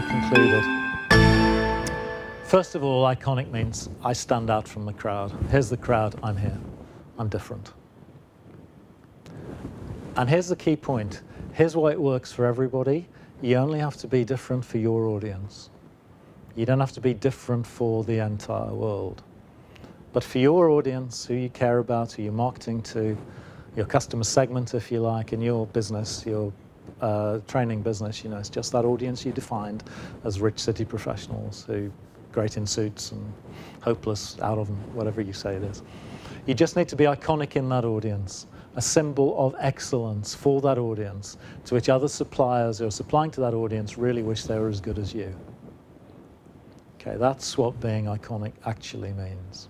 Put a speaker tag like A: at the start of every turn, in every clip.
A: I concluded. First of all, iconic means I stand out from the crowd. Here's the crowd, I'm here. I'm different. And here's the key point. Here's why it works for everybody. You only have to be different for your audience. You don't have to be different for the entire world. But for your audience, who you care about, who you're marketing to, your customer segment, if you like, in your business, your training business, you know, it's just that audience you defined as rich city professionals who great in suits and hopeless out of them, whatever you say it is. You just need to be iconic in that audience, a symbol of excellence for that audience, to which other suppliers who are supplying to that audience really wish they were as good as you. Okay, that's what being iconic actually means.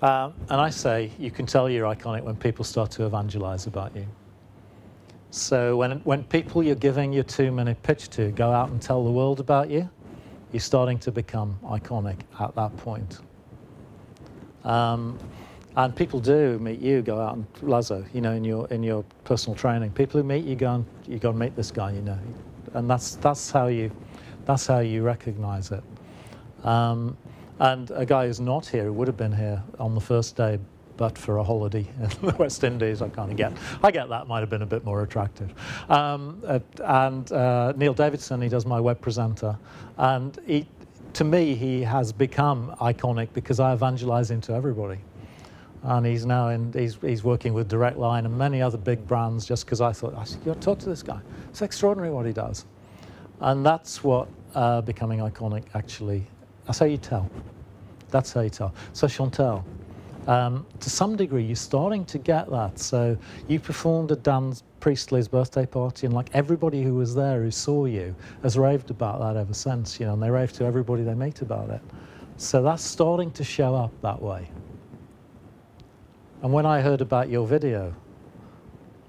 A: And I say you can tell you're iconic when people start to evangelize about you. So when people you're giving your 2-minute pitch to go out and tell the world about you, you're starting to become iconic at that point. And people do meet you, go out and Lazo, you know, in your personal training. People who meet you go and meet this guy, you know, and that's how you recognise it. And a guy who's not here, who would have been here on the first day, but for a holiday in the West Indies, I get that might have been a bit more attractive. Neil Davidson, he does my web presenter, and to me, he has become iconic because I evangelise him to everybody. And he's now he's working with Direct Line and many other big brands just because I thought, you got to talk to this guy. It's extraordinary what he does. And that's what becoming iconic actually, that's how you tell. That's how you tell. So Chantal, to some degree, you're starting to get that. So you performed at Dan Priestley's birthday party, and like everybody who was there who saw you has raved about that ever since, you know, and they rave to everybody they meet about it. So that's starting to show up that way. And when I heard about your video,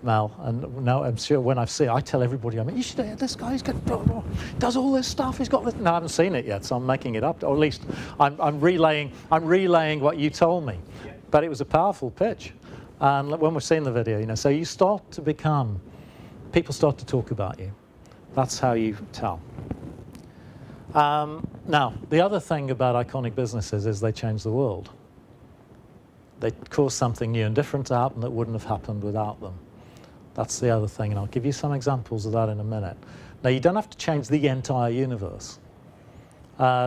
A: Mel, and now I'm sure when I see it, I tell everybody, I mean, you should hear this guy, he's got, does all this stuff, he's got this. No, I haven't seen it yet, so I'm making it up, or at least I'm relaying what you told me. Yeah. But it was a powerful pitch. And when we're seeing the video, you know, so you start to become, people start to talk about you. That's how you tell. Now, the other thing about iconic businesses is they change the world. They cause something new and different to happen that wouldn't have happened without them. That's the other thing, and I'll give you some examples of that in a minute. Now, you don't have to change the entire universe.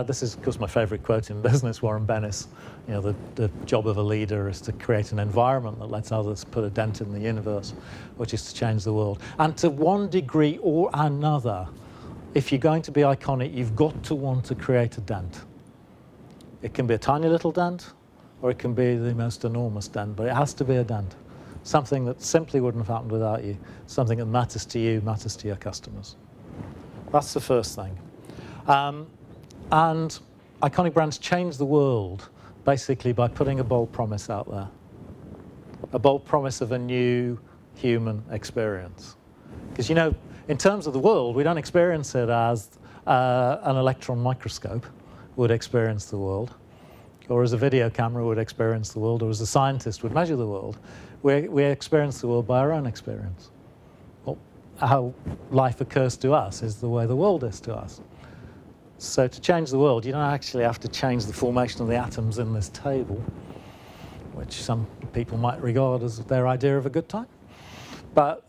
A: This is, of course, my favorite quote in business, Warren Bennis. You know, the job of a leader is to create an environment that lets others put a dent in the universe, which is to change the world. And to one degree or another, if you're going to be iconic, you've got to want to create a dent. It can be a tiny little dent, or it can be the most enormous dent, but it has to be a dent. Something that simply wouldn't have happened without you, something that matters to you, matters to your customers. That's the first thing. And iconic brands change the world basically by putting a bold promise out there. A bold promise of a new human experience. Because, you know, in terms of the world, we don't experience it as an electron microscope would experience the world, or as a video camera would experience the world, or as a scientist would measure the world. We experience the world by our own experience. Well, how life occurs to us is the way the world is to us. So to change the world, you don't actually have to change the formation of the atoms in this table, which some people might regard as their idea of a good time. But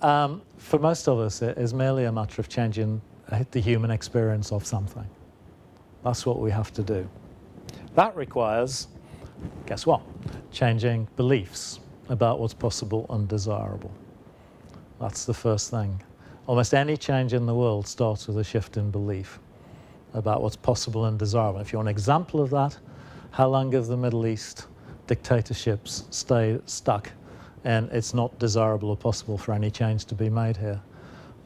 A: for most of us, it is merely a matter of changing the human experience of something. That's what we have to do. That requires, guess what? Changing beliefs about what's possible and desirable. That's the first thing. Almost any change in the world starts with a shift in belief about what's possible and desirable. If you want an example of that, how long have the Middle East dictatorships stayed stuck and it's not desirable or possible for any change to be made here?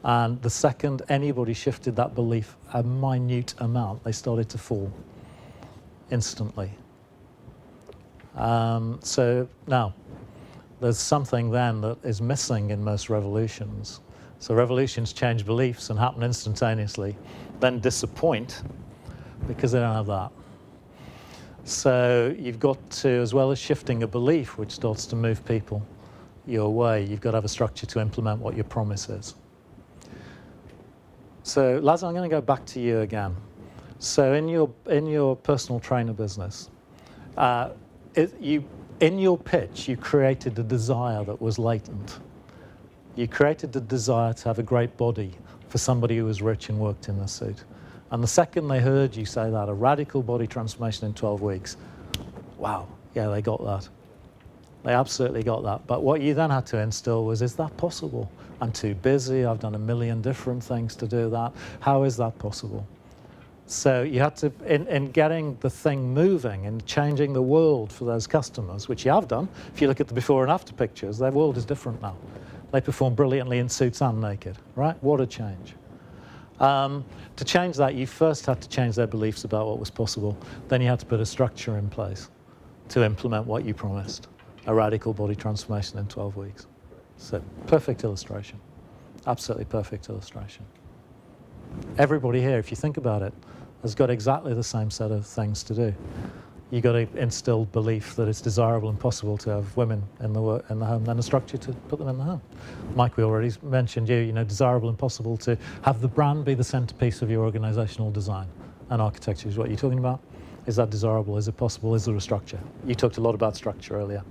A: And the second anybody shifted that belief a minute amount, they started to fall instantly. So now, there's something then that is missing in most revolutions. So revolutions change beliefs and happen instantaneously, then disappoint because they don't have that. So you've got to, as well as shifting a belief which starts to move people your way, you've got to have a structure to implement what your promise is. So, Lazo, I'm going to go back to you again. So, in your personal trainer business, in your pitch, you created a desire that was latent. You created the desire to have a great body for somebody who was rich and worked in a suit. And the second they heard you say that, a radical body transformation in 12 weeks, wow, yeah, they got that. They absolutely got that. But what you then had to instill was, is that possible? I'm too busy, I've done a million different things to do that. How is that possible? So you had to, in getting the thing moving and changing the world for those customers, which you have done, if you look at the before and after pictures, their world is different now. They perform brilliantly in suits and naked, right? What a change. To change that, you first had to change their beliefs about what was possible. Then you had to put a structure in place to implement what you promised, a radical body transformation in 12 weeks. So, perfect illustration. Absolutely perfect illustration. Everybody here, if you think about it, has got exactly the same set of things to do. You've got to instill belief that it's desirable and possible to have women in the home, then a structure to put them in the home. Mike, we already mentioned you know, desirable and possible to have the brand be the centerpiece of your organizational design. And architecture is what you're talking about. Is that desirable? Is it possible? Is there a structure? You talked a lot about structure earlier.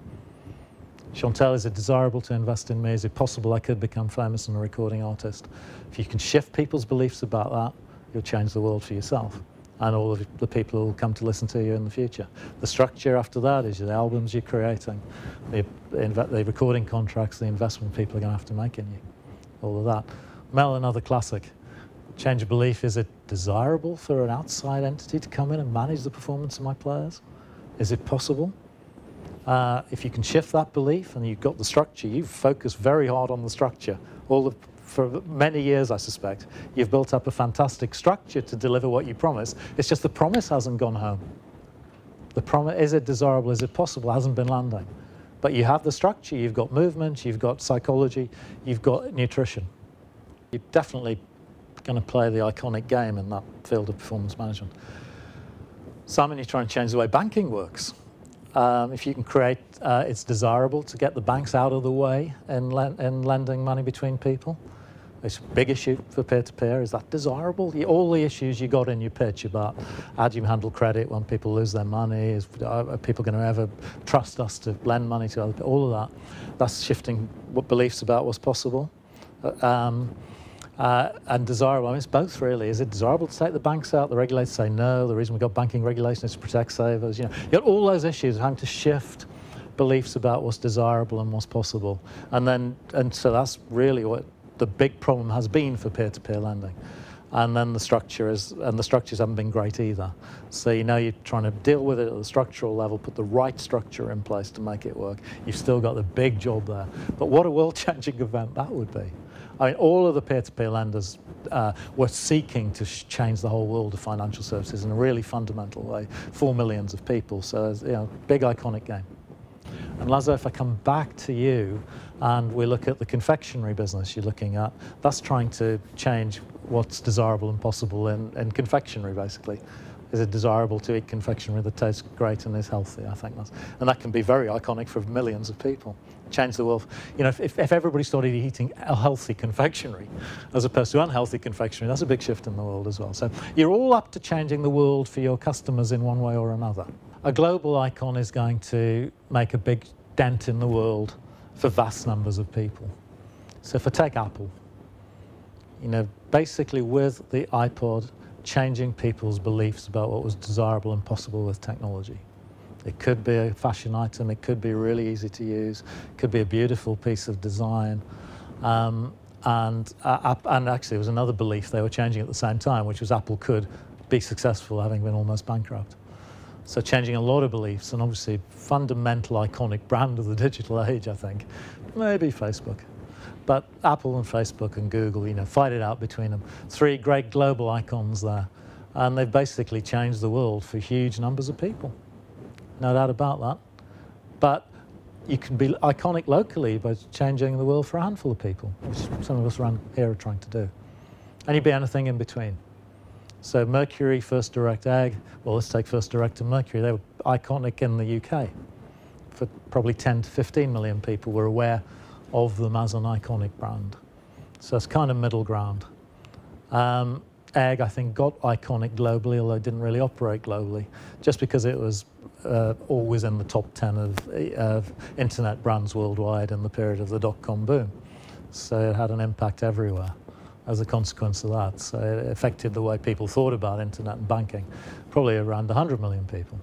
A: Chantal, is it desirable to invest in me? Is it possible I could become famous and a recording artist? If you can shift people's beliefs about that, you'll change the world for yourself and all of the people who will come to listen to you in the future. The structure after that is the albums you're creating, the recording contracts, the investment people are going to have to make in you, all of that. Mel, another classic. Change of belief, is it desirable for an outside entity to come in and manage the performance of my players? Is it possible? If you can shift that belief and you've got the structure, you've focused very hard on the structure. For many years, I suspect, you've built up a fantastic structure to deliver what you promise. It's just the promise hasn't gone home. The promise, is it desirable, is it possible, hasn't been landing. But you have the structure, you've got movement, you've got psychology, you've got nutrition. You're definitely going to play the iconic game in that field of performance management. Simon, you're trying to change the way banking works. If you can create, it's desirable to get the banks out of the way in lending money between people. It's a big issue for peer-to-peer. Is that desirable? All the issues you got in your pitch about how do you handle credit when people lose their money, are people going to ever trust us to lend money to other people, all of that, that's shifting what beliefs about what's possible. And desirable, I mean, it's both really. Is it desirable to take the banks out? The regulators say no. The reason we've got banking regulation is to protect savers. You know, you've got all those issues of having to shift beliefs about what's desirable and what's possible. And so that's really what the big problem has been for peer-to-peer lending. And then the structures haven't been great either. So you know you're trying to deal with it at the structural level, put the right structure in place to make it work. You've still got the big job there. But what a world-changing event that would be. I mean, all of the peer-to-peer lenders were seeking to change the whole world of financial services in a really fundamental way for millions of people. So, you know, big iconic game. And Lazo, if I come back to you and we look at the confectionery business you're looking at, that's trying to change what's desirable and possible in confectionery, basically. Is it desirable to eat confectionery that tastes great and is healthy? I think and that can be very iconic for millions of people. Change the world. You know, if everybody started eating a healthy confectionery as opposed to unhealthy confectionery, that's a big shift in the world as well. So you're all up to changing the world for your customers in one way or another. A global icon is going to make a big dent in the world for vast numbers of people. So if I take Apple, you know, basically with the iPod, changing people's beliefs about what was desirable and possible with technology. It could be a fashion item, it could be really easy to use, it could be a beautiful piece of design. And actually there was another belief they were changing at the same time, which was Apple could be successful having been almost bankrupt. So changing a lot of beliefs, and obviously fundamental iconic brand of the digital age, I think. Maybe Facebook. But Apple and Facebook and Google, you know, fight it out between them. Three great global icons there. And they've basically changed the world for huge numbers of people. No doubt about that. But you can be iconic locally by changing the world for a handful of people, which some of us around here are trying to do. And you'd be anything in between. So Mercury, Firstdirect, Egg, well, let's take Firstdirect and Mercury. They were iconic in the UK. For probably 10 to 15 million people were aware of them as an iconic brand. So it's kind of middle ground. Egg, I think, got iconic globally, although it didn't really operate globally, just because it was always in the top 10 of internet brands worldwide in the period of the dot-com boom. So it had an impact everywhere as a consequence of that. So it affected the way people thought about internet and banking, probably around 100 million people.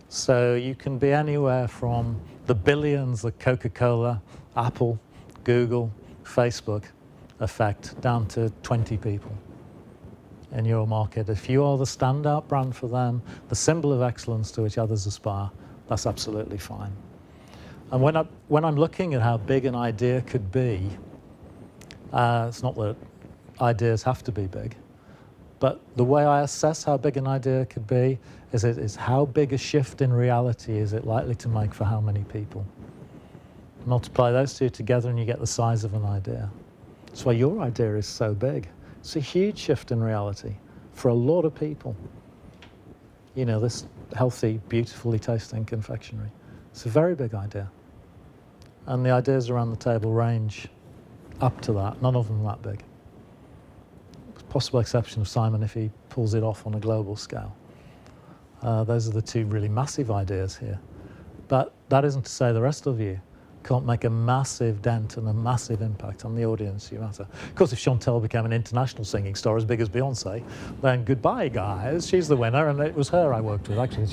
A: So you can be anywhere from the billions that Coca-Cola, Apple, Google, Facebook affect, down to 20 people in your market. If you are the standout brand for them, the symbol of excellence to which others aspire, that's absolutely fine. And when I'm looking at how big an idea could be, it's not that ideas have to be big, but the way I assess how big an idea could be is how big a shift in reality is it likely to make for how many people. Multiply those two together and you get the size of an idea. That's why your idea is so big. It's a huge shift in reality for a lot of people. You know, this healthy, beautifully tasting confectionery. It's a very big idea. And the ideas around the table range up to that, none of them that big. Possible exception of Simon if he pulls it off on a global scale. Those are the two really massive ideas here. But that isn't to say the rest of you can't make a massive dent and a massive impact on the audience you matter. Of course, if Chantel became an international singing star as big as Beyonce, then goodbye, guys. She's the winner, and it was her I worked with, actually.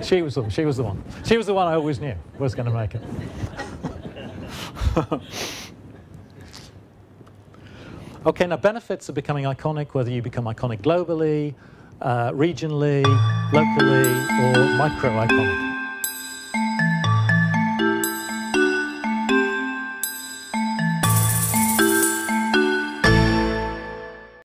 A: She was the one. She was the one I always knew was going to make it. Okay, now benefits of becoming iconic, whether you become iconic globally, regionally, locally, or micro-iconic.